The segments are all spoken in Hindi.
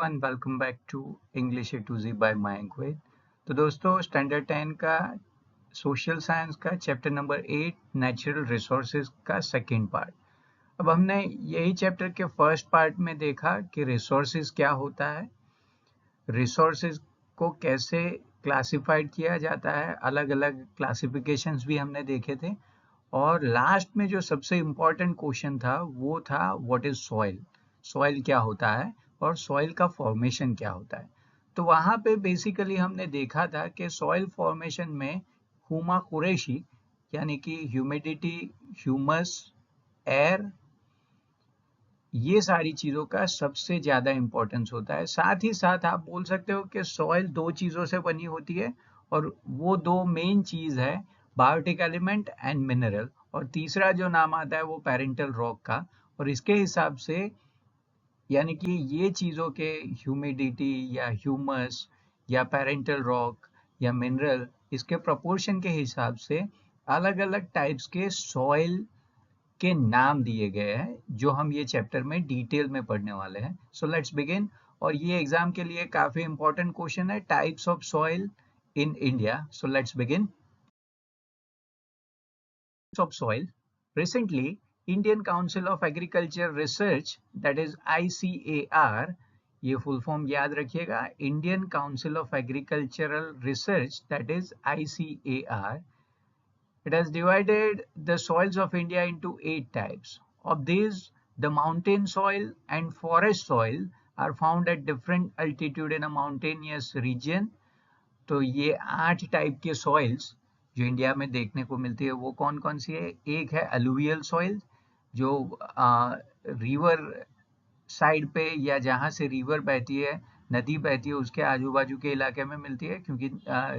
Everyone, welcome back to English A to Z by Mayank Vaid. तो दोस्तों, स्टैंडर्ड 10 का सोशल साइंस का चैप्टर नंबर 8 नेचुरल रिसोर्सेज का सेकंड पार्ट। अब हमने यही चैप्टर के फर्स्ट पार्ट में देखा कि रिसोर्सेज क्या होता है, रिसोर्सेज को कैसे क्लासिफाइड किया जाता है, अलग अलग क्लासिफिकेशंस भी हमने देखे थे। और लास्ट में जो सबसे इम्पोर्टेंट क्वेश्चन था वो था व्हाट इज सॉइल, सॉइल क्या होता है और सॉइल का फॉर्मेशन क्या होता है। तो वहाँ पे बेसिकली हमने देखा था कि सॉइल फॉर्मेशन में हुमा कुरैशी यानी कि ह्यूमिडिटी, ह्यूमस, एयर, ये सारी चीज़ों का सबसे ज़्यादा इम्पोर्टेंस होता है। साथ ही साथ आप बोल सकते हो कि सॉइल दो चीज़ों से बनी होती है और वो दो मेन चीज़ है बायोटिक एलिमेंट एंड मिनरल, और तीसरा जो नाम आता है वो पेरेंटल रॉक का। और इसके हिसाब से यानी कि ये चीज़ों के ह्यूमिडिटी या ह्यूमस या पेरेंटल रॉक या मिनरल, इसके प्रोपोर्शन के हिसाब से अलग अलग टाइप्स के सॉइल के नाम दिए गए हैं जो हम ये चैप्टर में डिटेल में पढ़ने वाले हैं। So let's begin. और ये एग्जाम के लिए काफी इंपॉर्टेंट क्वेश्चन है, types of soil in India. So let's begin. Of soil. Recently, Indian Council of Agriculture Research, that is ICAR, ये full form याद रखिएगा, Indian Council of Agricultural Research, that is ICAR. It has divided the soils of India into 8 types. Of these, the mountain soil and forest soil are found at different altitude in a mountainous region. तो ये 8 टाइप के सॉइल्स जो इंडिया में देखने को मिलती है वो कौन कौन सी है। एक है अलुवियल सॉइल, जो रिवर साइड पे या जहाँ से रिवर बहती है, नदी बहती है, उसके आजू बाजू के इलाके में मिलती है, क्योंकि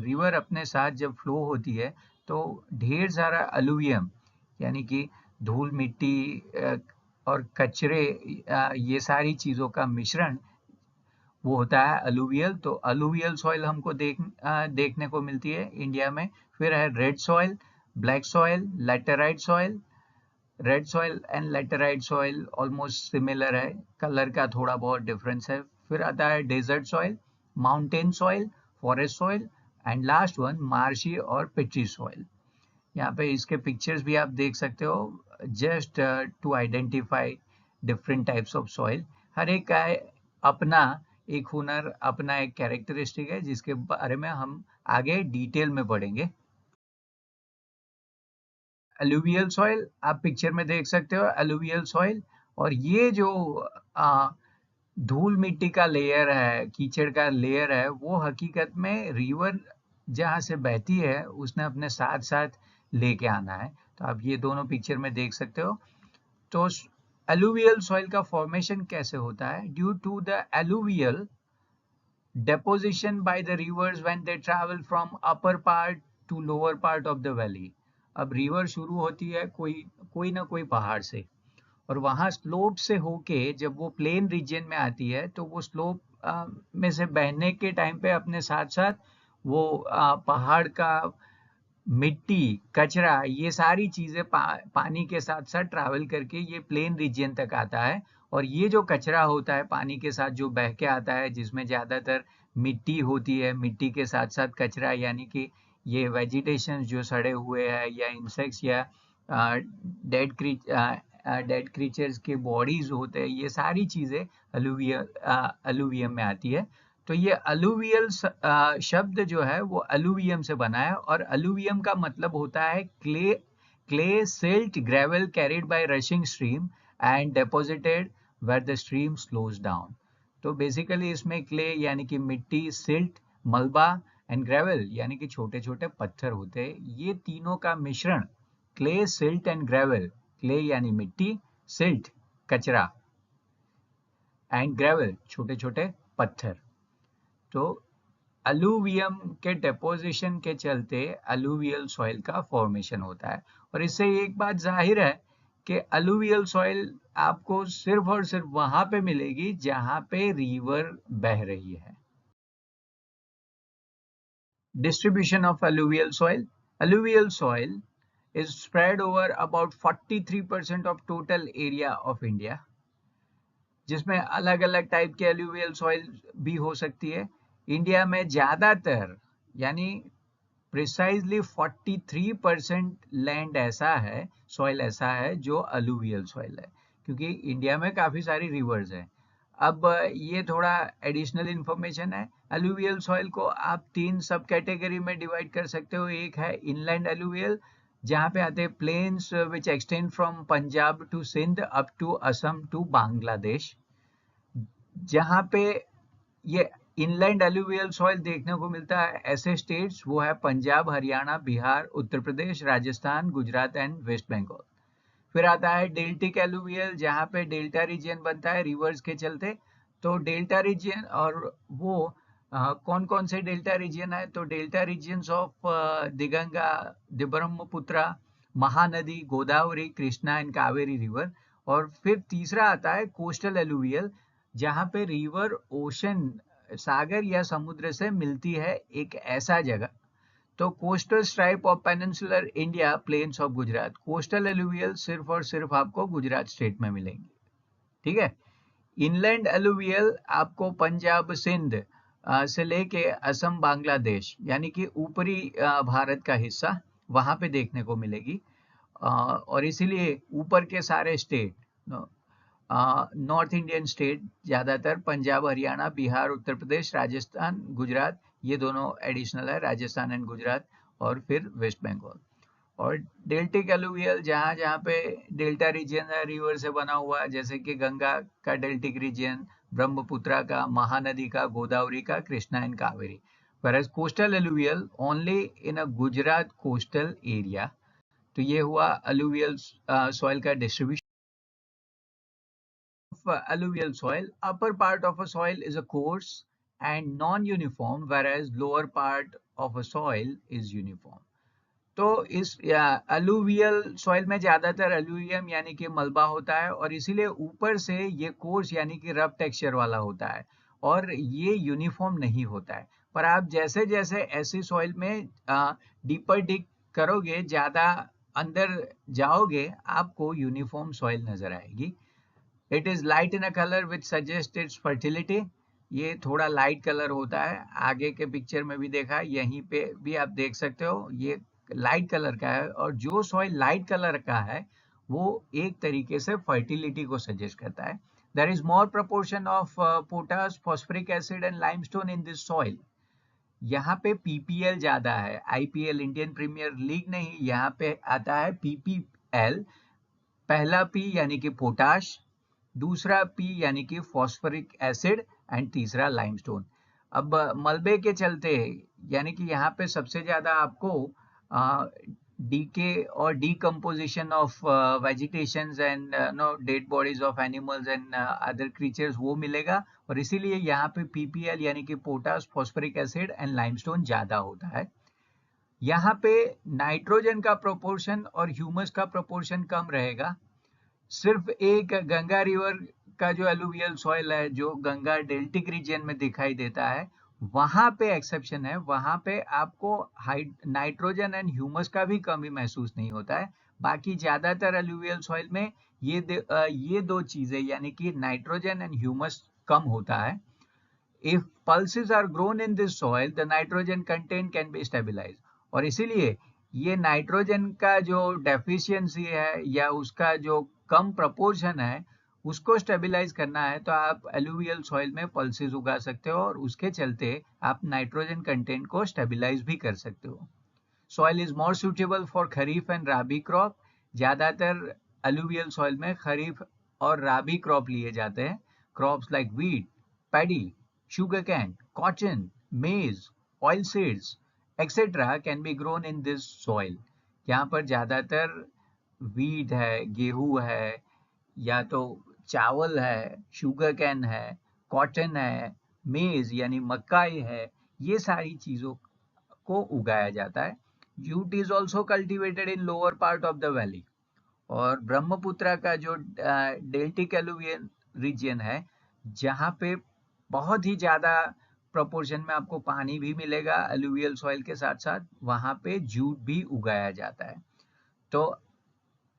रिवर अपने साथ जब फ्लो होती है तो ढेर सारा अलुवियम यानी कि धूल मिट्टी और कचरे, ये सारी चीज़ों का मिश्रण वो होता है अलुवियल। तो अलुवियल सॉइल हमको देखने को मिलती है इंडिया में। फिर है red soil, black soil, laterite soil. Red soil and laterite soil almost similar है, कलर का थोड़ा बहुत डिफरेंस है। फिर आता है desert soil, mountain soil, forest soil and last one marshy और पिची सॉइल। यहाँ पे इसके पिक्चर्स भी आप देख सकते हो, just to identify different types of soil. हर एक का अपना एक हुनर, अपना एक कैरेक्टरिस्टिक है जिसके बारे में हम आगे डिटेल में पढ़ेंगे। अलुवियल सॉइल आप पिक्चर में देख सकते हो, अलुवियल सॉइल। और ये जो धूल मिट्टी का लेयर है, कीचड़ का लेयर है, वो हकीकत में रिवर जहाँ से बहती है उसने अपने साथ साथ लेके आना है। तो आप ये दोनों पिक्चर में देख सकते हो। तो अलुवियल सॉइल का फॉर्मेशन कैसे होता है? Due to the alluvial deposition by the rivers when they travel from upper part to lower part of the valley। अब रिवर शुरू होती है कोई ना कोई पहाड़ से, और वहाँ स्लोप से होके जब वो प्लेन रीजन में आती है तो वो स्लोप में से बहने के टाइम पे अपने साथ साथ वो पहाड़ का मिट्टी, कचरा, ये सारी चीजें पानी के साथ साथ ट्रैवल करके ये प्लेन रीजन तक आता है। और ये जो कचरा होता है पानी के साथ जो बह के आता है, जिसमें ज्यादातर मिट्टी होती है, मिट्टी के साथ साथ कचरा यानी कि ये वेजिटेशन जो सड़े हुए हैं या इंसेक्ट्स या डेड क्रीचर्स के बॉडीज होते हैं, ये सारी चीजें अलुवियम में आती है। तो ये अलुवियल शब्द जो है वो अलुवियम से बना है, और अलुवियम का मतलब होता है clay silt gravel carried by rushing stream and deposited where the stream slows down. तो बेसिकली इसमें क्ले यानी कि मिट्टी, सिल्ट मलबा एंड ग्रेवल यानी कि छोटे छोटे पत्थर होते हैं, ये तीनों का मिश्रण clay silt and gravel, clay यानी मिट्टी, सिल्ट कचरा एंड ग्रेवल छोटे छोटे पत्थर। तो अलुवियम के डेपोजिशन के चलते अलुवियल सॉइल का फॉर्मेशन होता है। और इससे एक बात जाहिर है कि अलुवियल सॉइल आपको सिर्फ और सिर्फ वहां पे मिलेगी जहां पे रिवर बह रही है। Distribution of alluvial soil. Alluvial soil is spread over about 43% of total area of India. जिसमें अलग अलग टाइप के एलुवियल सॉइल भी हो सकती है। इंडिया में ज्यादातर यानी प्रिसाइजली 43% लैंड ऐसा है, सॉइल ऐसा है जो अलुवियल सॉइल है, क्योंकि इंडिया में काफी सारी रिवर्स हैं। अब ये थोड़ा एडिशनल इंफॉर्मेशन है। अलुवियल सॉइल को आप 3 सब कैटेगरी में डिवाइड कर सकते हो। एक है इनलैंड अलुवियल, जहाँ पे आते हैं plains which extend from Punjab to Sindh up to Assam to Bangladesh. जहाँ पे ये इनलैंड एलुवियल सॉइल देखने को मिलता है ऐसे स्टेट्स, वो है पंजाब, हरियाणा, बिहार, उत्तर प्रदेश, राजस्थान, गुजरात एंड वेस्ट बंगाल। फिर आता है डेल्टिक एलुवियल, जहाँ पे डेल्टा रीजन बनता है रिवर्स के चलते। तो डेल्टा रीजन, और वो कौन कौन से डेल्टा रीजन है, तो delta regions of दिगंगा, Brahmaputra, Mahanadi, Godavari, Krishna and Kaveri river. और फिर तीसरा आता है कोस्टल एलुवियल, जहाँ पे रिवर ओशन, सागर या समुद्र से मिलती है एक ऐसा जगह। तो coastal stripe of peninsular India, plains of Gujarat. Coastal alluvial सिर्फ और सिर्फ आपको गुजरात स्टेट में मिलेंगे, ठीक है। इनलैंड एलुवियल आपको पंजाब, सिंध से लेके असम, बांग्लादेश, यानी कि ऊपरी भारत का हिस्सा, वहां पे देखने को मिलेगी। और इसीलिए ऊपर के सारे स्टेट, नॉर्थ इंडियन स्टेट, ज्यादातर पंजाब, हरियाणा, बिहार, उत्तर प्रदेश, राजस्थान, गुजरात, ये दोनों एडिशनल है, राजस्थान एंड गुजरात। और फिर वेस्ट बंगाल। और डेल्टिक एलुवियल, जहाँ जहाँ पे डेल्टा रीजन है, रिवर से बना हुआ है, जैसे कि गंगा का डेल्टिक रीजन, ब्रह्मपुत्रा का, महानदी का, गोदावरी का, Krishna and Kaveri. whereas coastal alluvial only in a Gujarat coastal area। तो ये हुआ alluvial soil का distribution of alluvial soil. Upper part of a soil is a coarse and non-uniform, whereas lower part of a soil is uniform. तो इस अलुवियल सॉइल में ज्यादातर अलुवियम यानी कि मलबा होता है, और इसीलिए ऊपर से ये कोर्स यानी कि रफ टेक्सचर वाला होता है, और ये यूनिफॉर्म नहीं होता है। पर आप जैसे जैसे ऐसी सॉइल में डीपर डिग करोगे, ज्यादा अंदर जाओगे, आपको यूनिफॉर्म सॉइल नजर आएगी। It is light in a colour which suggest it's fertility. ये थोड़ा लाइट कलर होता है, आगे के पिक्चर में भी देखा, यहीं पे भी आप देख सकते हो, ये लाइट कलर का है। और जो सॉइल लाइट कलर का है वो एक तरीके से फर्टिलिटी को सजेस्ट करता है। There is more proportion of potash, phosphoric acid and limestone in this soil. यहाँ पे पीपीएल ज्यादा है, आईपीएल इंडियन प्रीमियर लीग नहीं, यहाँ पे आता है पीपीएल। पहला पी यानी कि पोटाश, दूसरा पी यानी कि फॉस्फोरिक एसिड, एंड तीसरा लाइमस्टोन। अब मलबे के चलते, यानी कि यहाँ पे सबसे ज्यादा आपको डीके और decomposition of vegetations and no dead bodies of animals and other creatures वो मिलेगा, और इसीलिए यहाँ पे पीपीएल यानी कि potash, phosphoric acid and limestone ज्यादा होता है। यहाँ पे नाइट्रोजन का प्रोपोर्शन और ह्यूमस का प्रोपोर्शन कम रहेगा। सिर्फ एक गंगा रिवर का जो एलुवियल सॉइल है, जो गंगा डेल्टिक रीजन में दिखाई देता है, वहां पे एक्सेप्शन है, वहां पे आपको नाइट्रोजन एंड ह्यूमस का भी कमी महसूस नहीं होता है। बाकी ज्यादातर एलुवियल सॉइल में ये दो चीजें यानी कि नाइट्रोजन एंड ह्यूमस कम होता है। If pulses are grown in this soil, the nitrogen content can be stabilized। और इसीलिए ये नाइट्रोजन का जो डेफिशिएंसी है या उसका जो कम प्रपोर्शन है, उसको स्टेबलाइज करना है, तो आप एलुवियल सॉइल में पल्सेस उगा सकते हो, और उसके चलते आप नाइट्रोजन कंटेंट को स्टेबलाइज भी कर सकते हो। Soil is more suitable for kharif and rabi crop. ज्यादातर एलुवियल सॉइल में खरीफ और राबी क्रॉप लिए जाते हैं। Crops like wheat, paddy, sugarcane, cotton, maize, oilseeds, etc. can be grown in this soil। यहाँ पर ज्यादातर वीट है, गेहूं है, या तो चावल है, शुगर कैन है, कॉटन है, मेज यानी मकाई है, ये सारी चीजों को उगाया जाता है। Jute is also cultivated in lower part of the valley. और ब्रह्मपुत्रा का जो डेल्टिक एलुवियल रीजन है, जहाँ पे बहुत ही ज्यादा प्रोपोर्शन में आपको पानी भी मिलेगा एलुवियल सॉइल के साथ साथ, वहां पे जूट भी उगाया जाता है। तो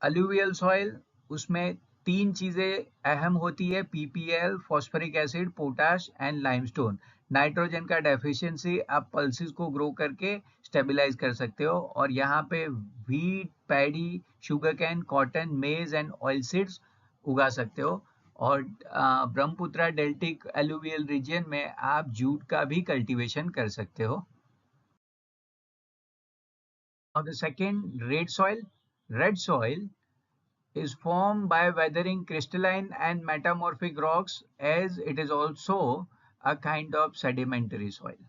एलुवियल सॉइल, उसमें तीन चीजें अहम होती है, PPL, phosphoric acid, potash and limestone. Nitrogen का डेफिशिएंसी आप पल्सेस को ग्रो करके स्टेबलाइज कर सकते हो। और यहाँ पे wheat, paddy, sugar cane, cotton, मेज एंड ऑयल सीड्स उगा सकते हो। और ब्रह्मपुत्रा डेल्टिक एलुवियल रीजन में आप जूट का भी कल्टीवेशन कर सकते हो। Now the second, red soil. Red soil is formed by weathering crystalline and metamorphic rocks, as it is also a kind of sedimentary soil.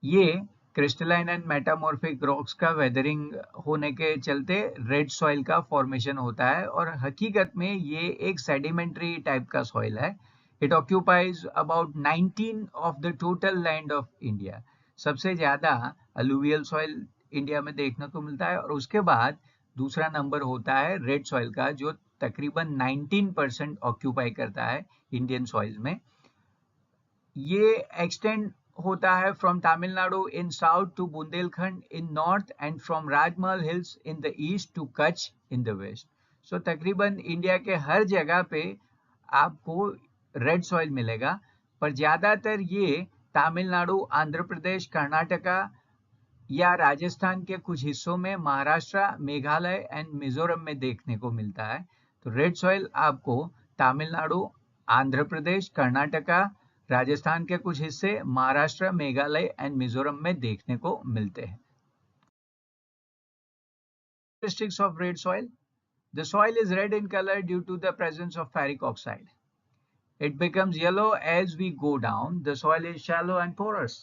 ये क्रिस्टलाइन एंड मेटामॉर्फिक रॉक्स का वेदरिंग होने के चलते रेड सॉइल का फॉर्मेशन होता है, और हकीकत में ये एक सेडिमेंट्री टाइप का सॉइल है। It occupies about 19 of the total land of India. सबसे ज्यादा अलुवियल सॉइल इंडिया में देखने को मिलता है, और उसके बाद दूसरा नंबर होता है रेड सॉइल का, जो तकरीबन 19% ऑक्यूपाई करता है इंडियन सॉइल में। ये एक्सटेंड होता है from Tamil Nadu in south to Bundelkhand in north, and from Rajmahal hills in the east to Kutch in the waste. सो तकरीबन इंडिया के हर जगह पे आपको रेड सॉइल मिलेगा, पर ज्यादातर ये तमिलनाडु, आंध्र प्रदेश, कर्नाटका या राजस्थान के कुछ हिस्सों में, महाराष्ट्र, मेघालय एंड मिजोरम में देखने को मिलता है। तो रेड सॉइल आपको तमिलनाडु, आंध्र प्रदेश, कर्नाटका, राजस्थान के कुछ हिस्से, महाराष्ट्र, मेघालय एंड मिजोरम में देखने को मिलते हैं। Characteristics of red soil. The soil is red in color due to the presence of ferric oxide. It becomes yellow as we go down. The soil is shallow and porous.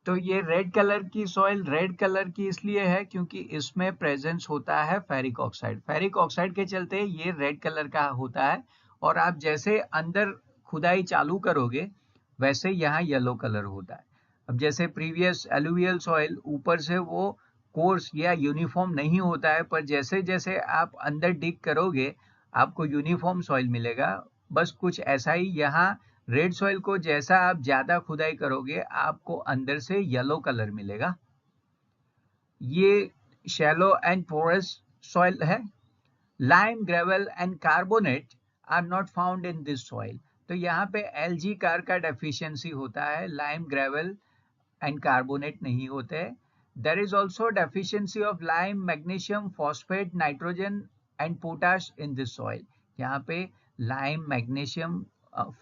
तो ये रेड कलर की सॉइल रेड कलर की इसलिए है क्योंकि इसमें प्रेजेंस होता है फेरिक ऑक्साइड। फेरिक ऑक्साइड के चलते ये रेड कलर का होता है, और आप जैसे अंदर खुदाई चालू करोगे वैसे यहाँ येलो कलर होता है। अब जैसे प्रीवियस एलुवियल सॉइल ऊपर से वो कोर्स या यूनिफॉर्म नहीं होता है, पर जैसे जैसे आप अंदर डिग करोगे आपको यूनिफॉर्म सॉइल मिलेगा। बस कुछ ऐसा ही यहाँ रेड सॉइल को जैसा आप ज्यादा खुदाई करोगे आपको अंदर से येलो कलर मिलेगा। ये शैलो एंड पोरस सॉइल है। Lime, gravel and carbonate are not found in this soil. तो यहाँ पे एलजी कार का डेफिशिएंसी होता है, लाइम, ग्रेवल एंड कार्बोनेट नहीं होते। There is also deficiency of lime, magnesium, phosphate, nitrogen and potash in this soil. यहाँ पे लाइम, मैग्नीशियम,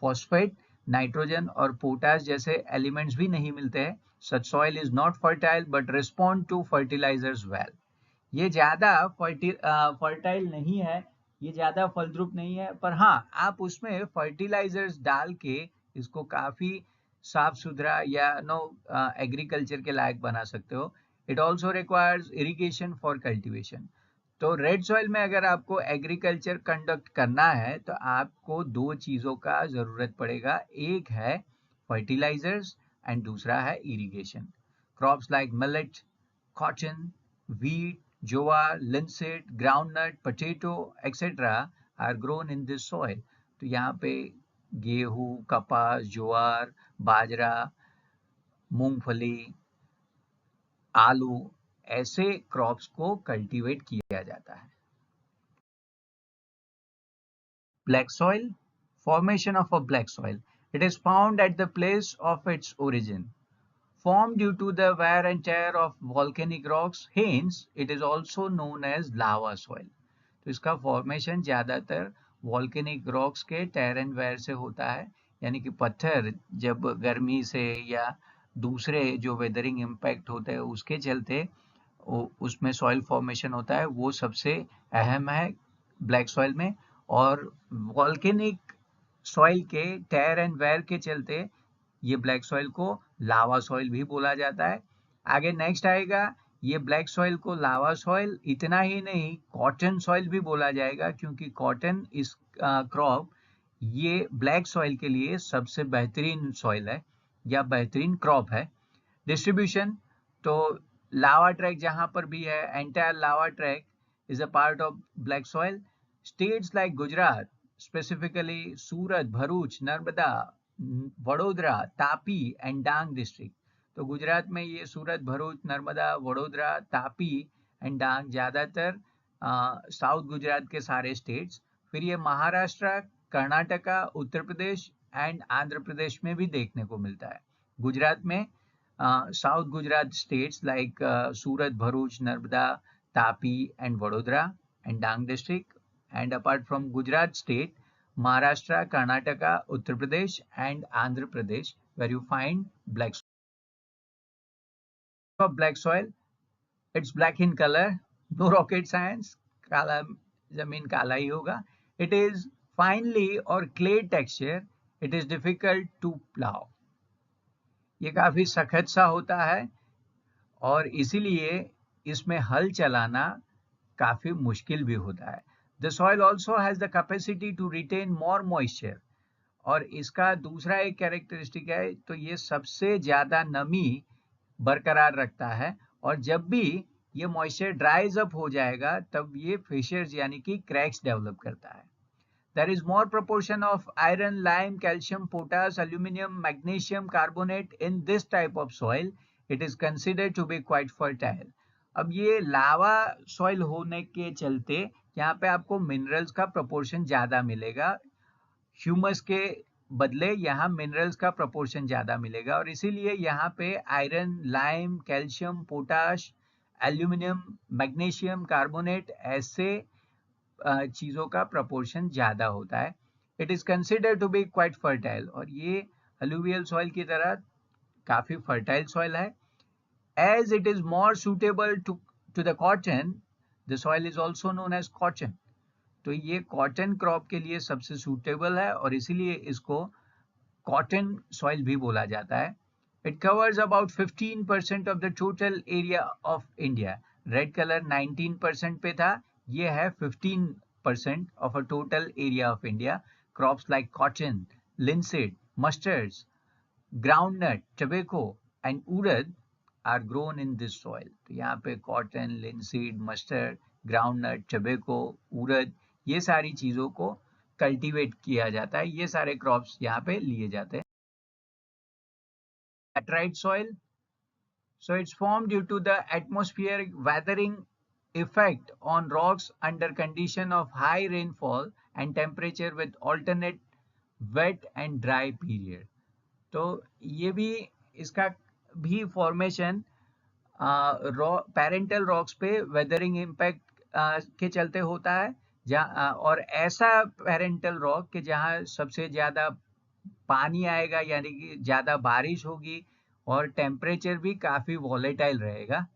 फॉस्फेट, नाइट्रोजन और पोटाश जैसे एलिमेंट्स भी नहीं मिलते हैं। Such soil is not fertile but respond to fertilisers well. ये ज्यादा फर्टाइल नहीं है, ये ज्यादा फलद्रुप नहीं है, पर हाँ आप उसमें फर्टिलाइजर्स डाल के इसको काफी साफ सुथरा या एग्रीकल्चर के लायक बना सकते हो। It also requires irrigation for cultivation. तो रेड सॉइल में अगर आपको एग्रीकल्चर कंडक्ट करना है तो आपको दो चीजों का जरूरत पड़ेगा, एक है फर्टिलाइजर्स एंड दूसरा है irrigation. Crops like millet, cotton, wheat, jowar, linseed, groundnut, potato, etc. are grown in this soil. तो यहाँ पे गेहूं, कपास, ज्वार, बाजरा, मूंगफली, आलू ऐसे क्रॉप्स को कल्टीवेट किया जाता है। Black soil, formation of a black soil. It is found at the place of its origin. Formed due to the wear and tear of volcanic rocks, hence it is also known as lava soil. तो इसका फॉर्मेशन ज्यादातर वॉल्केनिक रॉक्स के टेयर एंड वेयर से होता है, यानी कि पत्थर जब गर्मी से या दूसरे जो वेदरिंग इम्पैक्ट होते हैं उसके चलते उसमें सॉइल फॉर्मेशन होता है, वो सबसे अहम है ब्लैक सॉइल में। और वॉल्केनिक सॉइल के टेयर एंड वेयर के चलते ये ब्लैक सॉइल को लावा सॉइल भी बोला जाता है। आगे नेक्स्ट आएगा, ये ब्लैक सॉइल को लावा सॉइल, इतना ही नहीं कॉटन सॉइल भी बोला जाएगा, क्योंकि कॉटन इस क्रॉप ये ब्लैक सॉइल के लिए सबसे बेहतरीन सॉइल है या बेहतरीन क्रॉप है। डिस्ट्रीब्यूशन, तो लावा ट्रैक जहां पर भी है, entire lava track is a part of black soil. States like Gujarat, specifically Surat, Bharuch, Narmada, Vadodara, Tapi and Dang district. तो गुजरात में ये सूरत, भरूच, नर्मदा, वडोदरा, तापी एंड डांग ज्यादातर साउथ गुजरात के सारे स्टेट्स, फिर ये महाराष्ट्र, कर्नाटका, उत्तर प्रदेश एंड आंध्र प्रदेश में भी देखने को मिलता है। गुजरात में south Gujarat states like Surat, Bharuch, Narmada, Tapi and Vadodara and Dang district, and apart from Gujarat state, Maharashtra, Karnataka, Uttar Pradesh, and Andhra Pradesh, where you find black soil. Of black soil, it's black in color, no rocket science, काला जमीन काला ही होगा. It is finely or clay texture. It is difficult to plow. ये काफी सख्त सा होता है और इसीलिए इसमें हल चलाना काफी मुश्किल भी होता है. The soil also has the capacity to retain more moisture. और इसका दूसरा एक कैरेक्टरिस्टिक है, तो ये सबसे ज्यादा नमी बरकरार रखता है, और जब भी ये मॉइस्चर ड्राइज अप हो जाएगा तब ये फिशर्स यानी कि क्रैक्स डेवलप करता है. There is more proportion of iron, lime, calcium, potash, aluminum, magnesium carbonate in this type of soil. It is considered to be quite fertile. अब ये लावा सॉइल होने के चलते यहाँ पे आपको मिनरल्स का प्रोपोर्शन ज्यादा मिलेगा, ह्यूमस के बदले यहाँ मिनरल्स का प्रोपोर्शन ज्यादा मिलेगा, और इसीलिए यहाँ पे iron, lime, calcium, potash, aluminium, magnesium carbonate ऐसे चीजों का प्रोपोर्शन ज्यादा होता है. It is considered to be quite fertile, और ये अलुवियल सॉइल की तरह काफी फर्टाइल सॉइल है. As it is more suitable to the cotton, the soil is also known as cotton. तो ये कॉटन क्रॉप के लिए सबसे सूटेबल है और इसीलिए इसको कॉटन सॉइल भी बोला जाता है. It covers about 15% of the total area of India. Red colour 19% पे था, ये है 15% of a total area of India. Crops like cotton, linseed, mustards, groundnut, tobacco and urad are grown in this soil. तो यहाँ पे cotton, linseed, mustard, groundnut, tobacco, urad, ये सारी चीजों को कल्टीवेट किया जाता है, ये सारे क्रॉप्स यहाँ पे लिए जाते हैं. Laterite soil, so it's formed due to the atmospheric weathering effect on rocks under condition of high rainfall and temperature with alternate wet and dry period. तो ये भी इसका भी फॉर्मेशन पैरेंटल रॉक्स पे वेदरिंग इम्पैक्ट के चलते होता है, और ऐसा पैरेंटल रॉक कि जहाँ सबसे ज्यादा पानी आएगा यानी कि ज्यादा बारिश होगी और टेम्परेचर भी काफी वॉलेटाइल रहेगा.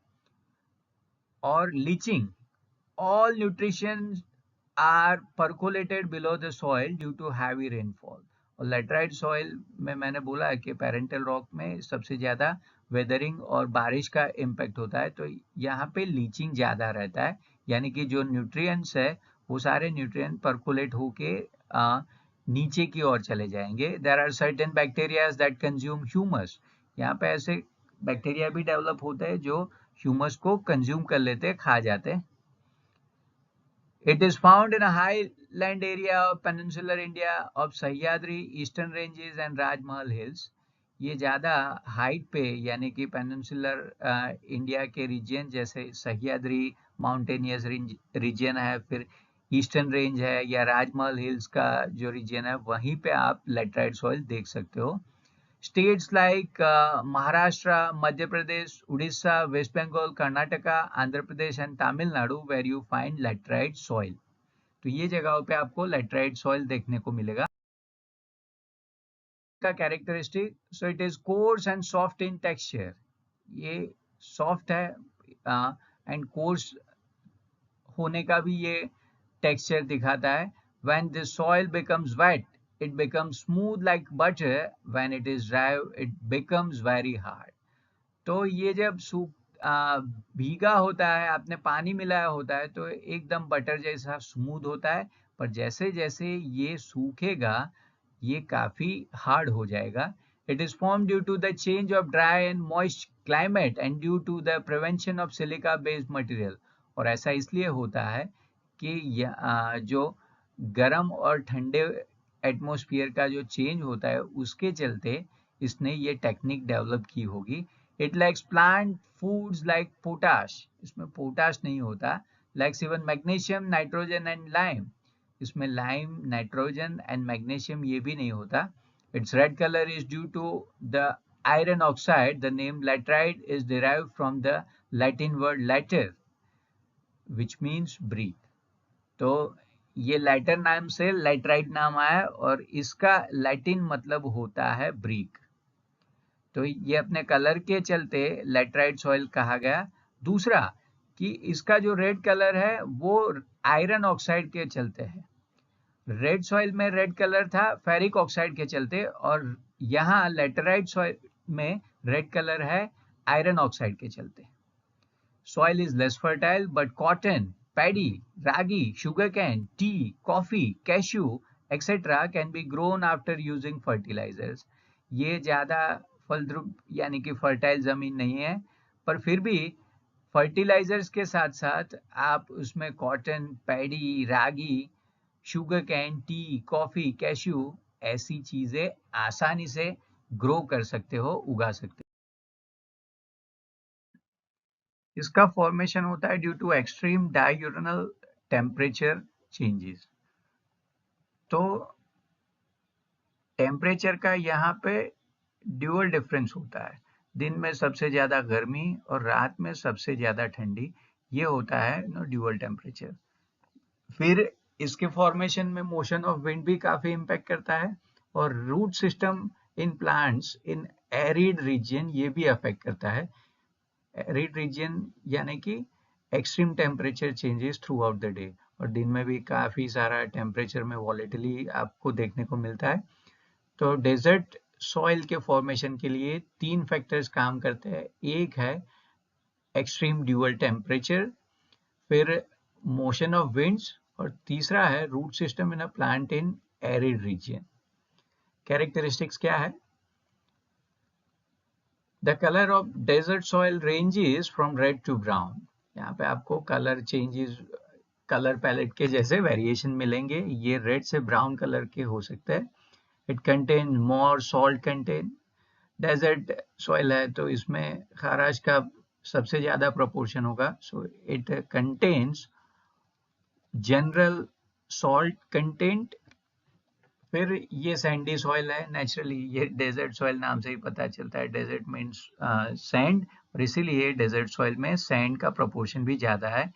और leaching, all nutrition are percolated below the soil due to heavy rainfall. और लेटराइट सॉइल में मैंने बोला है कि पैरेंटल रॉक में सबसे ज्यादा वेदरिंग और बारिश का इम्पैक्ट होता है, तो यहाँ पे लीचिंग ज्यादा रहता है, यानी कि जो न्यूट्रिएंट्स है वो सारे न्यूट्रिएंट परकोलेट होके नीचे की ओर चले जाएंगे. There are certain bacterias that consume humus. यहाँ पे ऐसे बैक्टीरिया भी डेवलप होते हैं जो ह्यूमस को कंज्यूम कर लेते हैं, खा जाते हैं. It is found in a highland area of peninsular India of Sahyadri, eastern ranges and Rajmahal hills. ये ज्यादा हाइट पे यानी कि पेनिनसुलर इंडिया के रीजन जैसे सह्याद्री माउंटेनियस रीजन है, फिर ईस्टर्न रेंज है, या राजमहल हिल्स का जो रीजन है, वहीं पे आप लेटराइट सॉइल देख सकते हो. States like Maharashtra, Madhya Pradesh, Orissa, waste Bengal, Karnataka, Andhra Pradesh and Tamil Nadu where you find laterite soil. तो ये जगहों पे आपको लेटराइट सॉइल देखने को मिलेगा. का characteristic, so it is coarse and soft in texture. ये सॉफ्ट है एंड कोर्स होने का भी ये टेक्सचर दिखाता है. When the soil becomes wet it becomes smooth like butter. When it is dry it becomes very hard. तो ये जब भीगा होता है, आपने पानी मिलाया होता है, तो एकदम बटर जैसा स्मूथ होता है, पर जैसे जैसे ये सूखेगा ये काफी हार्ड हो जाएगा. It is formed due to the change of dry and moist climate and due to the prevention of silica based material. और ऐसा इसलिए होता है कि जो गर्म और ठंडे एटमॉस्फेयर का जो चेंज होता है उसके चलते इसने ये टेक्निक डेवलप की होगी. It likes plant foods like potash. इसमें पोटाश नहीं होता, lacks even magnesium, nitrogen and lime. इसमें lime, nitrogen and magnesium ये भी नहीं होता. Its red color is due to the iron oxide. The name laterite is derived from the Latin word later, which means breathe. तो ये लैटर नाम से लैटराइट नाम आया और इसका लैटिन मतलब होता है ब्रीक. तो ये अपने कलर के चलते लैटराइट सॉइल कहा गया. दूसरा कि इसका जो रेड कलर है वो आयरन ऑक्साइड के चलते है. रेड सॉइल में रेड कलर था फेरिक ऑक्साइड के चलते, और यहाँ लैटराइट सॉइल में रेड कलर है आयरन ऑक्साइड के चलते. Soil is less fertile, but cotton, paddy, ragi, sugarcane, tea, coffee, cashew, etc. can be grown after using fertilizers. ये ज़्यादा फलद्रुप यानी कि फर्टाइल ज़मीन नहीं है, पर फिर भी फर्टिलाइजर्स के साथ साथ आप उसमें cotton, paddy, ragi, sugarcane, tea, coffee, cashew ऐसी चीज़ें आसानी से ग्रो कर सकते हो, उगा सकते हो. इसका फॉर्मेशन होता है due to extreme diurnal temperature changes. तो टेम्परेचर का यहाँ पे ड्यूअल डिफरेंस होता है. दिन में सबसे ज़्यादा गर्मी और रात में सबसे ज़्यादा ठंडी, ये होता है ड्यूअल टेम्परेचर. फिर इसके फॉर्मेशन में मोशन ऑफ विंड भी काफ़ी इम्पेक्ट करता है, और root system in plants in arid region ये भी अफेक्ट करता है. एरिड रीजन यानी कि extreme temperature changes throughout the day, और दिन में भी काफ़ी सारा टेम्परेचर में वॉलेटिली आपको देखने को मिलता है. तो डेजर्ट सॉइल के फॉर्मेशन के लिए 3 फैक्टर्स काम करते हैं. एक है एक्सट्रीम ड्यूअल टेम्परेचर, फिर मोशन ऑफ विंड्स, और तीसरा है root system in a plant in arid region. Characteristics क्या है? The color of desert soil ranges from red to brown. यहाँ पे आपको कलर चेंजेस, कलर पैलेट के जैसे वेरिएशन मिलेंगे. ये रेड से ब्राउन कलर के हो सकते हैं. It contain more salt content. Desert soil है तो इसमें खाराश का सबसे ज़्यादा प्रोपोर्शन होगा. So it contains general salt content. फिर ये सैंडी सॉइल है. नेचुरली ये डेजर्ट सॉइल नाम से ही पता चलता है, डेजर्ट मीन्स सैंड, और इसीलिए डेजर्ट सॉइल में सैंड का प्रोपोर्शन भी ज़्यादा है.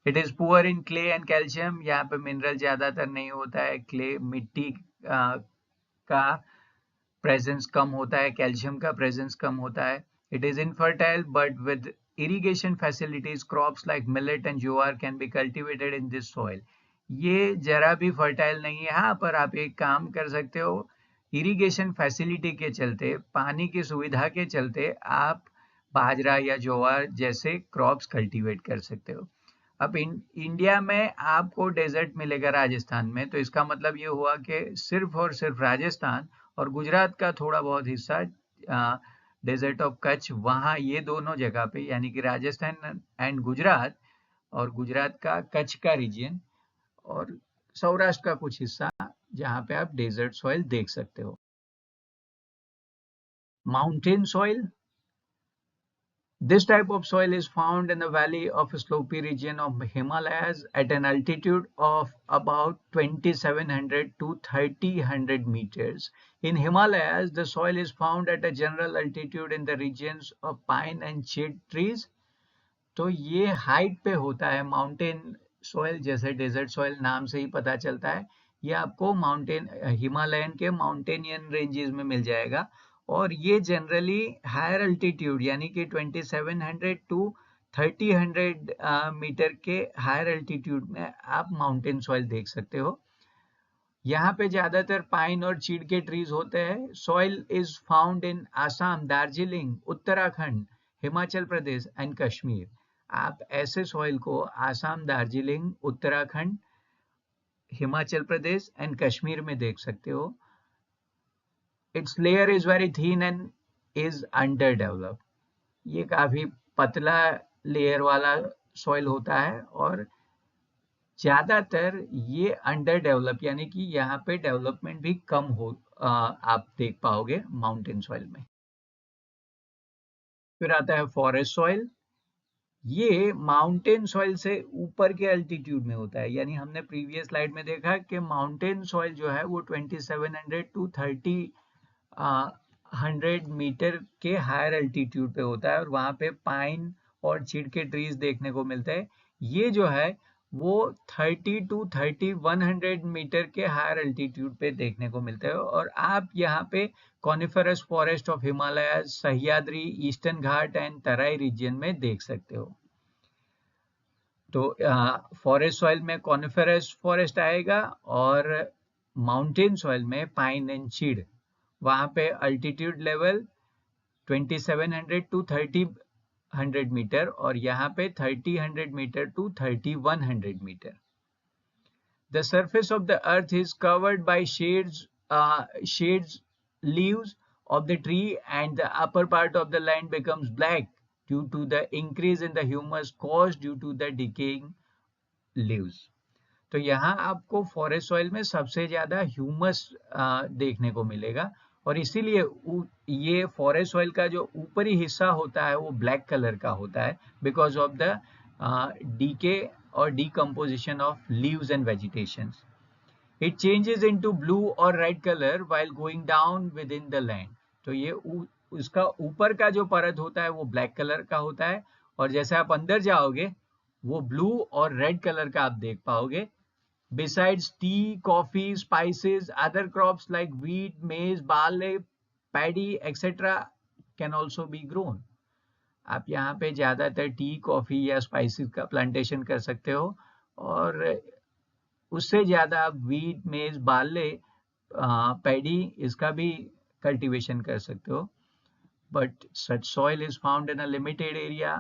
It is poor in clay and calcium. यहाँ पे मिनरल ज़्यादातर नहीं होता है. क्ले मिट्टी का प्रेजेंस कम होता है, कैल्शियम का प्रेजेंस कम होता है. It is infertile but with irrigation facilities crops like millet and jowar can be cultivated in this soil. ये जरा भी फर्टाइल नहीं है. हाँ, पर आप एक काम कर सकते हो, इरिगेशन फैसिलिटी के चलते, पानी की सुविधा के चलते आप बाजरा या ज्वार जैसे क्रॉप्स कल्टीवेट कर सकते हो. अब इंडिया में आपको डेजर्ट मिलेगा राजस्थान में, तो इसका मतलब ये हुआ कि सिर्फ और सिर्फ राजस्थान और गुजरात का थोड़ा बहुत हिस्सा, डेजर्ट ऑफ कच्छ, वहाँ ये दोनों जगह पे यानी कि राजस्थान एंड गुजरात, और गुजरात का कच्छ का रीजन, और सौराष्ट्र का कुछ हिस्सा जहाँ पे आप डेजर्ट सॉइल देख सकते हो. Mountain soil. This type of soil is found in the valley of a slopy region of Himalayas at an altitude of about 2700 to 3000 meters. In Himalayas, the soil is found at a general altitude in the regions of pine and shade trees. तो ये हाइट पे होता है माउंटेन सॉइल, जैसे डेजर्ट सॉइल नाम से ही पता चलता है. ये आपको माउंटेन हिमालयन के माउंटेनियन रेंजेस में मिल जाएगा, और ये जनरली हायर अल्टीट्यूड यानी कि 2700 टू 3000 मीटर के हायर अल्टीट्यूड में आप माउंटेन सॉइल देख सकते हो. यहाँ पे ज्यादातर पाइन और चीड़ के ट्रीज होते हैं. Soil is found in Assam, Darjeeling, Uttarakhand, Himachal Pradesh and Kashmir. आप ऐसे सॉइल को आसाम, दार्जिलिंग, उत्तराखंड, हिमाचल प्रदेश एंड कश्मीर में देख सकते हो. It's layer is very thin and is under developed. ये काफी पतला लेयर वाला सॉइल होता है, और ज्यादातर ये अंडर डेवलप यानी कि यहाँ पे डेवलपमेंट भी कम हो आप देख पाओगे माउंटेन सॉइल में. फिर आता है फॉरेस्ट सॉइल. ये माउंटेन सॉइल से ऊपर के अल्टीट्यूड में होता है, यानी हमने प्रीवियस स्लाइड में देखा कि माउंटेन सॉइल जो है वो 2700 टू 100 मीटर के हायर अल्टीट्यूड पे होता है और वहाँ पे पाइन और चीड़ के ट्रीज देखने को मिलते हैं। ये जो है वो 30 टू 100 मीटर के हायर अल्टीट्यूड पे देखने को मिलते हैं और आप यहाँ पे coniferous forest of Himalaya, Sahyadri, Eastern Ghat and Terai region में देख सकते हो। तो फॉरेस्ट सॉइल में कॉनिफरस फॉरेस्ट आएगा और माउंटेन सॉइल में पाइन एंड चीड़। वहाँ पे अल्टीट्यूड लेवल 2700 टू 3000 मीटर और यहाँ पे 3000 metre to 3100 metre. The surface of the earth is covered by shades leaves of the tree and the upper part of the land becomes black due to the increase in the humus caused due to the decaying leaves. तो यहाँ आपको फॉरेस्ट सॉइल में सबसे ज्यादा ह्यूमस देखने को मिलेगा और इसीलिए ये फॉरेस्ट सॉइल का जो ऊपरी हिस्सा होता है वो ब्लैक कलर का होता है because of the decay or decomposition of leaves and vegetations. It changes into blue or red color while going down within the land. तो ये उसका ऊपर का जो परत होता है वो ब्लैक कलर का होता है और जैसे आप अंदर जाओगे वो ब्लू और रेड कलर का आप देख पाओगे। Besides tea, coffee, spices, other crops like wheat, maize, barley, paddy, etc. can also be grown. आप यहाँ पे ज़्यादातर टी, कॉफ़ी या स्पाइसेस का प्लांटेशन कर सकते हो और उससे ज़्यादा आप वीट, मेज, बार्ले, पैडी इसका भी कल्टीवेशन कर सकते हो। But such soil is found in a limited area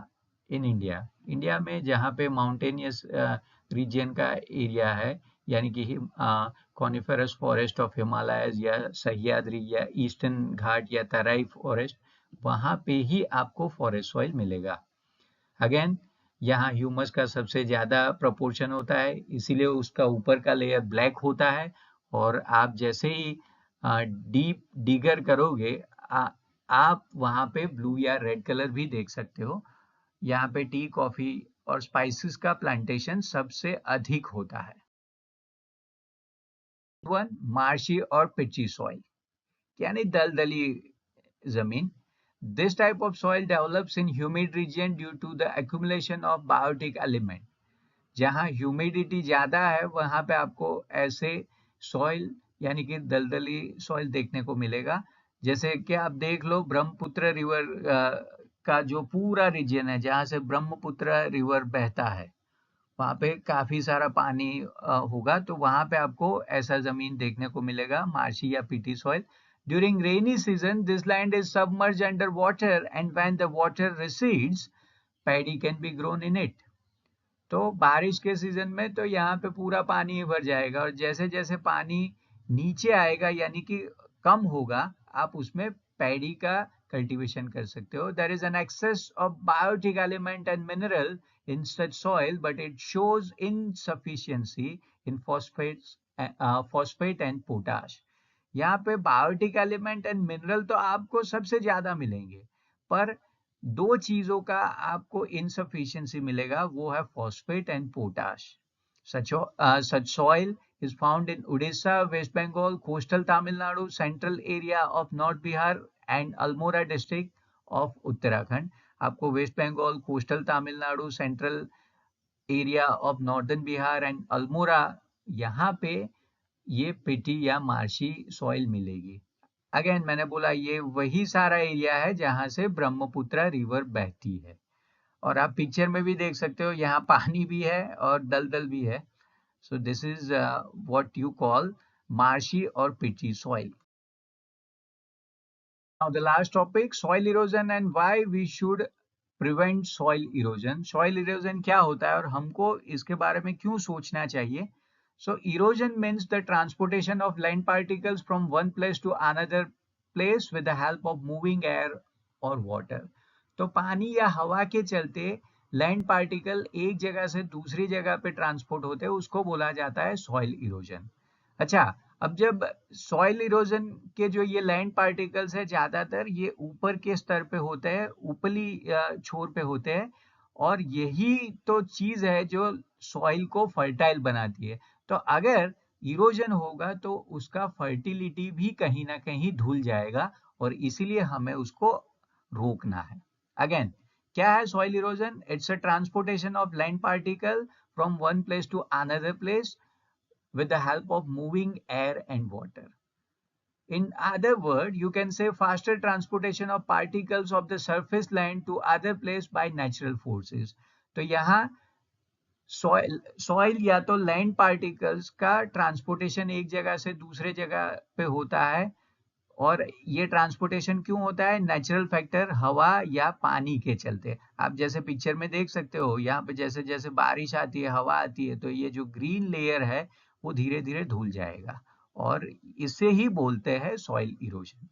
in India. India में जहाँ पे माउंटेनियस रीजन का एरिया है यानी कि कॉनिफरस फॉरेस्ट ऑफ हिमालयस या सह्याद्री या ईस्टर्न घाट या तराई फॉरेस्ट, वहां पे ही आपको फॉरेस्ट सॉइल मिलेगा। अगेन यहाँ ह्यूमस का सबसे ज्यादा प्रोपोर्शन होता है इसीलिए उसका ऊपर का लेयर ब्लैक होता है और आप जैसे ही डीप डिगर करोगे आप वहां पे ब्लू या रेड कलर भी देख सकते हो। यहाँ पे टी, कॉफी और स्पाइसेस का प्लांटेशन सबसे अधिक होता है। वन मार्शी और पिची सॉइल यानी दलदली जमीन। This type of soil develops in humid region due to the accumulation of biotic element. जहाँ ह्यूमिडिटी ज्यादा है वहां पे आपको ऐसे सॉइल यानी कि दलदली सॉइल देखने को मिलेगा। जैसे कि आप देख लो ब्रह्मपुत्र रिवर का जो पूरा रीजन है जहाँ से ब्रह्मपुत्र रिवर बहता है वहां पे काफी सारा पानी होगा तो वहां पे आपको ऐसा जमीन देखने को मिलेगा, मार्शी या PT soil. During rainy season, this land is submerged under water and when the water recedes, paddy can be grown in it. तो बारिश के सीजन में तो यहाँ पे पूरा पानी भर जाएगा और जैसे जैसे पानी नीचे आएगा यानी कि कम होगा आप उसमें पैडी का कल्टीवेशन कर सकते हो। There is an excess of biotic element and mineral in such soil, but it shows insufficiency in phosphate and potash. यहाँ पे बायोटिक एलिमेंट एंड मिनरल तो आपको सबसे ज्यादा मिलेंगे पर दो चीजों का आपको इनसफिशियंसी मिलेगा, वो है phosphate and potash. Such soil is found in Orissa, waste Bengal, coastal Tamil Nadu, central area of north Bihar and Almora district of Uttarakhand. आपको west Bengal, coastal Tamil Nadu, central area of northern Bihar and Almora यहाँ पे ये पिटी या मार्शी सॉइल मिलेगी। अगेन मैंने बोला ये वही सारा एरिया है जहां से ब्रह्मपुत्र रिवर बहती है और आप पिक्चर में भी देख सकते हो यहाँ पानी भी है और दलदल भी है। So this is what you call marshy और peaty soil. Now the last topic, soil erosion and why we should prevent soil erosion. Soil erosion क्या होता है और हमको इसके बारे में क्यों सोचना चाहिए। So erosion means the transportation of land particles from one place to another place with the help of moving air or water. तो पानी या हवा के चलते लैंड पार्टिकल एक जगह से दूसरी जगह पे ट्रांसपोर्ट होते हैं उसको बोला जाता है सॉइल इरोजन। अच्छा, अब जब सॉइल इरोजन के जो ये लैंड पार्टिकल्स है ज्यादातर ये ऊपर के स्तर पे होते हैं, ऊपरी छोर पे होते हैं और यही तो चीज है जो सॉइल को फर्टाइल बनाती है। तो अगर इरोजन होगा तो उसका फर्टिलिटी भी कहीं ना कहीं धुल जाएगा, और इसीलिए हमें उसको रोकना है। अगेन, क्या है soil erosion? It's a transportation of land particle from one place to another place with the help of moving air and water. In other words, you can say faster transportation of particles of the surface land to other place by natural forces. तो यहाँ सॉइल या तो लैंड पार्टिकल्स का ट्रांसपोर्टेशन एक जगह से दूसरे जगह पे होता है, और ये ट्रांसपोर्टेशन क्यों होता है? नेचुरल फैक्टर हवा या पानी के चलते। आप जैसे पिक्चर में देख सकते हो, यहाँ पे जैसे जैसे बारिश आती है, हवा आती है, तो ये जो ग्रीन लेयर है वो धीरे धीरे धुल जाएगा, और इसे ही बोलते हैं soil erosion.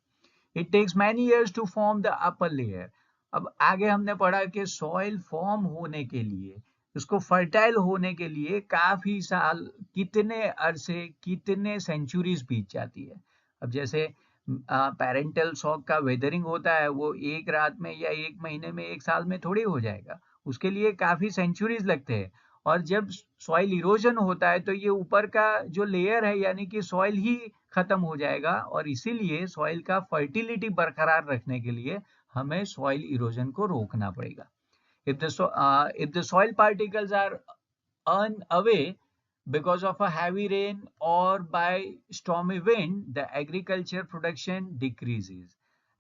It takes many years to form the upper layer. अब आगे हमने पढ़ा कि सॉइल फॉर्म होने के लिए, उसको फर्टाइल होने के लिए काफी साल, कितने अरसे, कितने सेंचुरीज बीत जाती है। अब जैसे पेरेंटल शॉक का वेदरिंग होता है, वो एक रात में या एक महीने में, एक साल में थोड़ी हो जाएगा, उसके लिए काफी सेंचुरीज लगते हैं। और जब सॉइल इरोजन होता है तो ये ऊपर का जो लेयर है यानी कि सॉइल ही खत्म हो जाएगा, और इसीलिए सॉइल का फर्टिलिटी बरकरार रखने के लिए हमें सॉइल इरोजन को रोकना पड़ेगा। if the soil particles are earned away because of a heavy rain or by stormy wind, the agriculture production decreases.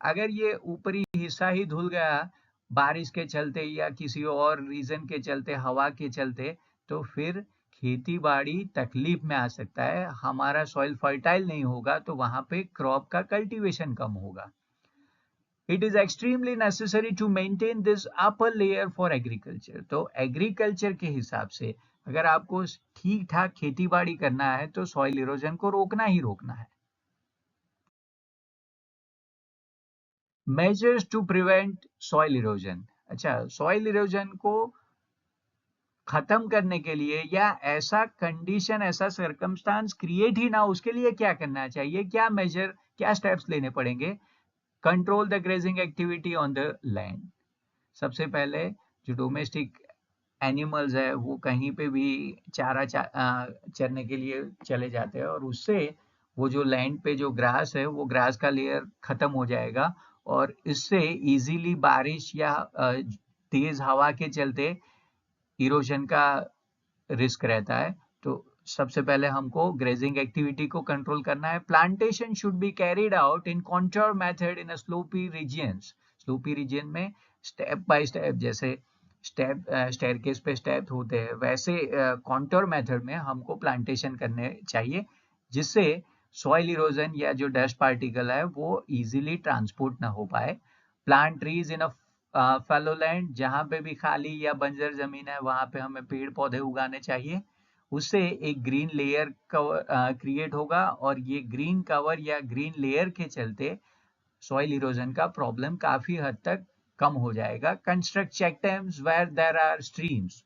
अगर ये ऊपरी हिस्सा ही धुल गया बारिश के चलते या किसी और रीजन के चलते, हवा के चलते, तो फिर खेती बाड़ी तकलीफ में आ सकता है, हमारा सॉइल फर्टाइल नहीं होगा, तो वहां पे क्रॉप का कल्टीवेशन कम होगा। It is extremely necessary to maintain this upper layer for agriculture. तो एग्रीकल्चर के हिसाब से अगर आपको ठीक ठाक खेती बाड़ी करना है तो सॉइल इरोजन को रोकना ही रोकना है। Measures to prevent soil erosion. अच्छा, सॉइल इरोजन को खत्म करने के लिए या ऐसा कंडीशन, ऐसा सर्कमस्टांस क्रिएट ही ना, उसके लिए क्या करना चाहिए, क्या मेजर, क्या स्टेप्स लेने पड़ेंगे? Control the grazing activity on the land. सबसे पहले जो डोमेस्टिक एनिमल्स है वो कहीं पे भी चरने के लिए चले जाते हैं, और उससे वो जो लैंड पे जो ग्रास है वो ग्रास का लेयर खत्म हो जाएगा, और इससे इजीली बारिश या तेज हवा के चलते इरोजन का रिस्क रहता है। तो सबसे पहले हमको ग्रेजिंग एक्टिविटी को कंट्रोल करना है। Plantation should be carried out in contour method in sloppy regions. Sloppy region में स्टेप बाय स्टेप, जैसे स्टेयरकेस पे स्टेप होते हैं, वैसे कॉन्टूर मेथड में हमको प्लांटेशन करने चाहिए, जिससे सॉइल इरोजन या जो डस्ट पार्टिकल है वो इजीली ट्रांसपोर्ट ना हो पाए। Plant trees in a fallow land, जहाँ पे भी खाली या बंजर जमीन है वहां पे हमें पेड़ पौधे उगाने चाहिए, उससे एक ग्रीन लेयर कवर क्रिएट होगा, और ये ग्रीन कवर या ग्रीन लेयर के चलते सॉइल इरोजन का प्रॉब्लम काफी हद तक कम हो जाएगा। Construct check dams where there are streams,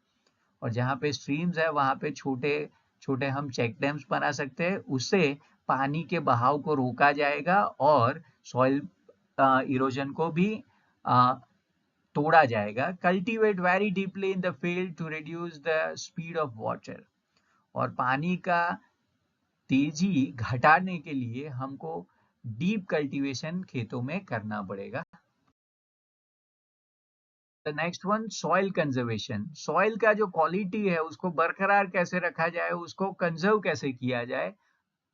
और जहाँ पे स्ट्रीम्स है वहां पे छोटे छोटे हम चेक डैम्स बना सकते हैं, उससे पानी के बहाव को रोका जाएगा और सॉइल इरोजन को भी तोड़ा जाएगा। Cultivate very deeply in the field to reduce the speed of water, और पानी का तेजी घटाने के लिए हमको डीप कल्टीवेशन खेतों में करना पड़ेगा। The next one, soil conservation. Soil का जो क्वालिटी है उसको बरकरार कैसे रखा जाए, उसको कंजर्व कैसे किया जाए,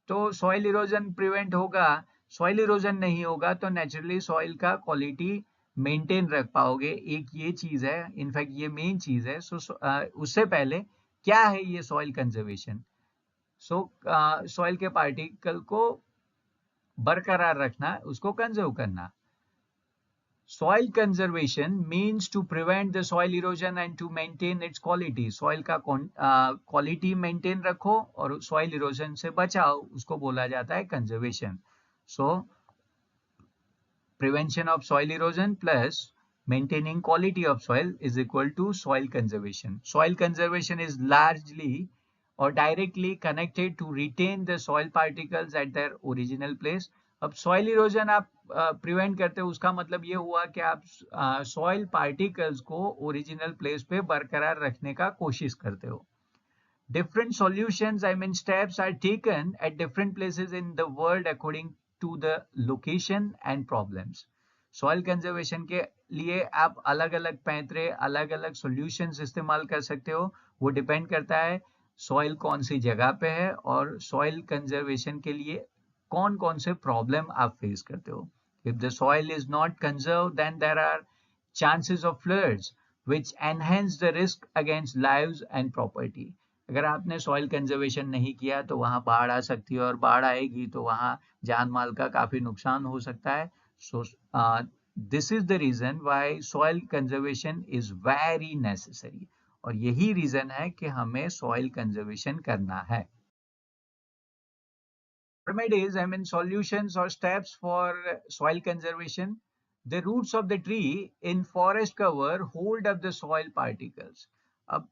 तो सॉइल इरोजन प्रिवेंट होगा। सॉइल इरोजन नहीं होगा तो नेचुरली सॉइल का क्वालिटी मेंटेन रख पाओगे, एक ये चीज है, इनफैक्ट ये मेन चीज है। उससे पहले क्या है ये सॉइल कंजर्वेशन? सॉइल के पार्टिकल को बरकरार रखना, उसको कंजर्व करना। Soil conservation means to prevent the soil erosion and to maintain its quality. Soil का quality maintain रखो और soil erosion से बचाओ, उसको बोला जाता है conservation. So prevention of soil erosion plus maintaining quality of soil is equal to soil conservation. Soil conservation is largely or directly connected to retain the soil particles at their original place. अब सॉइल इरोजन आप प्रिवेंट करते हो, उसका मतलब ये हुआ कि आप सॉइल पार्टिकल्स को ओरिजिनल प्लेस पे बरकरार रखने का कोशिश करते हो. Different solutions, I mean steps, are taken at different places in the world according to the location and problems. Soil conservation के लिए आप अलग अलग पैंतरे, अलग अलग solutions इस्तेमाल कर सकते हो. वो डिपेंड करता है सॉइल कौन सी जगह पे है और सॉइल कंजर्वेशन के लिए कौन कौन से प्रॉब्लम आप फेस करते हो. If the soil is not conserved, then there are chances of floods which enhance the risk against lives and property. अगर आपने सॉइल कंजर्वेशन नहीं किया तो वहाँ बाढ़ आ सकती है और बाढ़ आएगी तो वहाँ जान माल का काफी नुकसान हो सकता है. So this is the reason why soil conservation is very necessary, और यही रीजन है कि हमें सॉइल कंजर्वेशन करना है. Remedies, I mean solutions or steps for soil conservation. The roots of the tree in forest cover hold up the soil particles. अब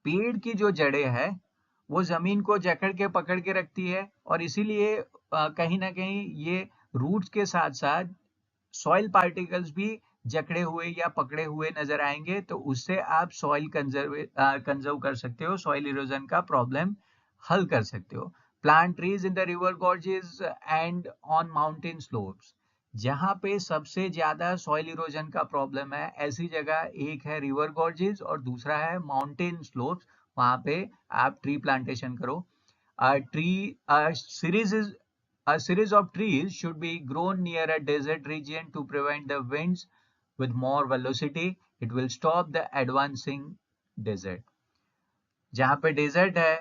पेड़ की जो जड़ें है वो जमीन को जकड़ के पकड़ के रखती है, और इसीलिए कहीं ना कहीं ये रूट्स के साथ साथ सॉइल पार्टिकल्स भी जकड़े हुए या पकड़े हुए नजर आएंगे. तो उससे आप सॉइल कंजर्व कर सकते हो, सॉइल इरोजन का प्रॉब्लम हल कर सकते हो. Plant trees in the river gorges and on mountain slopes. जहाँ पे सबसे ज्यादा सॉइल इरोजन का प्रॉब्लम है, ऐसी जगह एक है रिवर गॉर्जेस और दूसरा है माउंटेन स्लोप्स. वहां पे आप ट्री प्लांटेशन करो. A series of trees should be grown near a desert region to prevent the winds with more velocity. It will stop the advancing desert. जहाँ पे डेजर्ट है,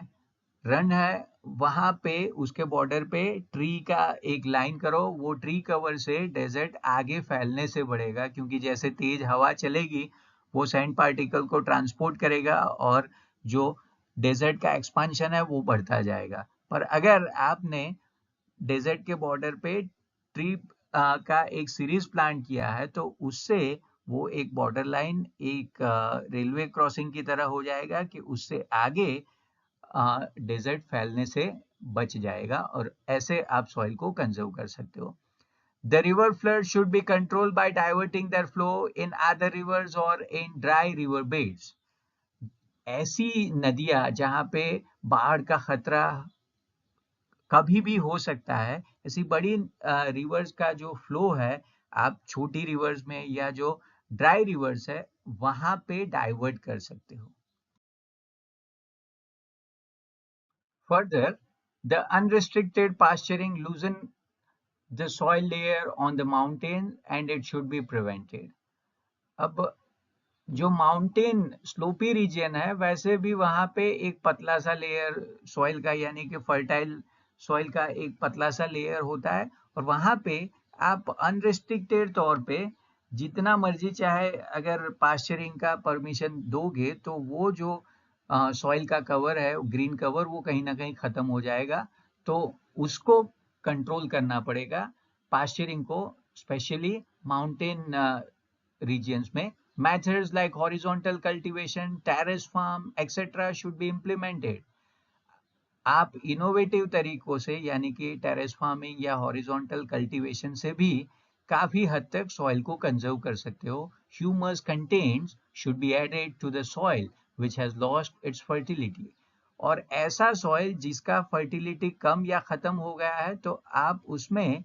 रन है, वहां पे उसके बॉर्डर पे ट्री का एक लाइन करो. वो ट्री कवर से डेजर्ट आगे फैलने से बढ़ेगा, क्योंकि जैसे तेज हवा चलेगी वो सैंड पार्टिकल को ट्रांसपोर्ट करेगा और जो डेजर्ट का एक्सपांशन है वो बढ़ता जाएगा. पर अगर आपने डेजर्ट के बॉर्डर पे ट्री का एक सीरीज प्लांट किया है तो उससे वो एक बॉर्डर लाइन, एक रेलवे क्रॉसिंग की तरह हो जाएगा कि उससे आगे डेजर्ट फैलने से बच जाएगा, और ऐसे आप सॉइल को कंजर्व कर सकते हो. The river flood should be controlled by diverting their flow in other rivers or in dry river beds. ऐसी नदियां जहां पे बाढ़ का खतरा कभी भी हो सकता है, ऐसी बड़ी रिवर्स का जो फ्लो है आप छोटी रिवर्स में या जो ड्राई रिवर्स है वहां पे डाइवर्ट कर सकते हो. Further, the unrestricted pasturing loosen the soil layer on the mountain and it should be prevented. अब जो माउंटेन स्लोपी रीजन है वैसे भी वहां पे एक पतला सा लेयर सॉइल का, यानी कि फर्टाइल सॉइल का एक पतला सा लेयर होता है, और वहां पे आप अनरिस्ट्रिक्टेड तौर पे जितना मर्जी चाहे अगर पास्चरिंग का परमिशन दोगे तो वो जो सॉइल का कवर है, ग्रीन कवर, वो कहीं ना कहीं खत्म हो जाएगा. तो उसको कंट्रोल करना पड़ेगा, पास्चरिंग को, स्पेशली माउंटेन regions में. Methods like horizontal cultivation, terrace farm, etc. should be implemented. आप इनोवेटिव तरीकों से यानी कि टेरेस फार्मिंग या हॉरिजॉन्टल कल्टीवेशन से भी काफी हद तक सॉइल को कंजर्व कर सकते हो. Humus contents should be added to the soil which has lost its fertility. और ऐसा सॉइल जिसका फर्टिलिटी कम या खत्म हो गया है तो आप उसमें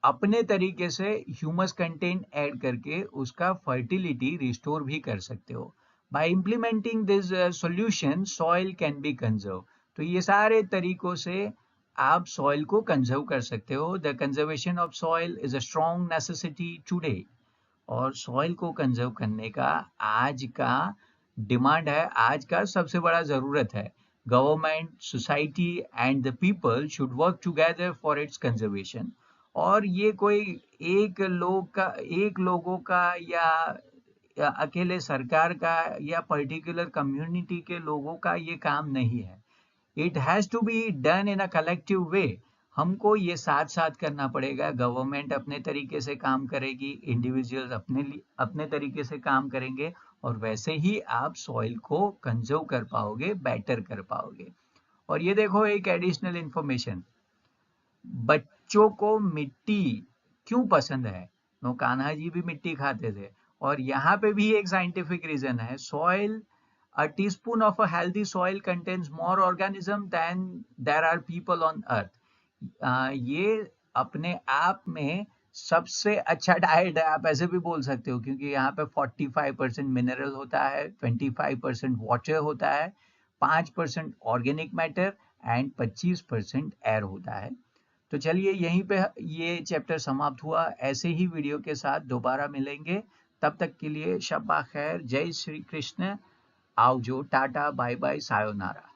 अपने तरीके से ह्यूमस कंटेंट ऐड करके उसका फर्टिलिटी रिस्टोर भी कर सकते हो. Bye implementing this solution soil can be conserve. तो ये सारे तरीकों से आप सॉइल को कंजर्व कर सकते हो. The conservation of soil is a strong necessity today. और सॉइल को कंजर्व करने का आज का डिमांड है, आज का सबसे बड़ा जरूरत है. Government, society and the people should work together for its conservation. और ये कोई एक लोगों का या अकेले सरकार का या पर्टिकुलर कम्युनिटी के लोगों का ये काम नहीं है. It has to be done in a collective way. हमको ये साथ साथ करना पड़ेगा. गवर्नमेंट अपने तरीके से काम करेगी, इंडिविजुअल्स अपने तरीके से काम करेंगे, और वैसे ही आप सॉइल को कंजर्व कर पाओगे, बेटर कर पाओगे. और ये देखो एक एडिशनल इंफॉर्मेशन, बट बच्चों को मिट्टी क्यों पसंद है? नो कान्हा जी भी मिट्टी खाते थे। और यहाँ पे भी एक साइंटिफिक रीजन है, soil, a teaspoon of a healthy soil contains more organism than there are people on earth. ये अपने आप में सबसे अच्छा डाइट है, आप ऐसे भी बोल सकते हो, क्योंकि यहाँ पे 45% मिनरल होता है, 25% वाटर होता है, 5% ऑर्गेनिक मैटर एंड 25% एयर होता है। तो चलिए यहीं पे ये चैप्टर समाप्त हुआ। ऐसे ही वीडियो के साथ दोबारा मिलेंगे, तब तक के लिए शब्बा खैर, जय श्री कृष्ण, आओजो, टाटा, बाय बाय, सायोनारा।